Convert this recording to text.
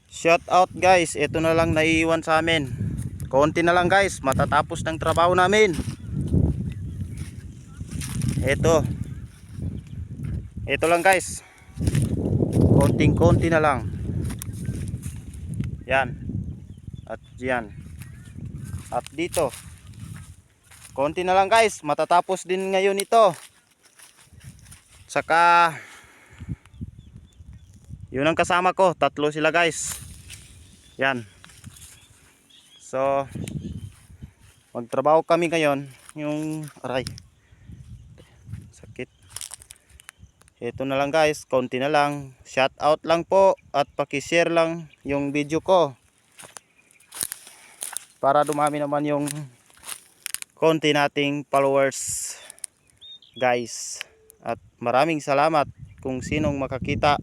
Shout out guys, ito na lang naiiwan sa amin. Konti na lang guys, matatapos ng trabaho namin. Ito lang guys. Konting-konti na lang. Yan. At yan. At dito. Konti na lang guys, matatapos din ngayon ito. Saka yun ang kasama ko, tatlo sila guys. Yan. So magtrabaho kami ngayon. Yung aray. Sakit. Ito na lang guys, konti na lang. Shout out lang po at paki-share lang yung video ko. Para dumami naman yung konti nating followers guys. At maraming salamat kung sinong makakita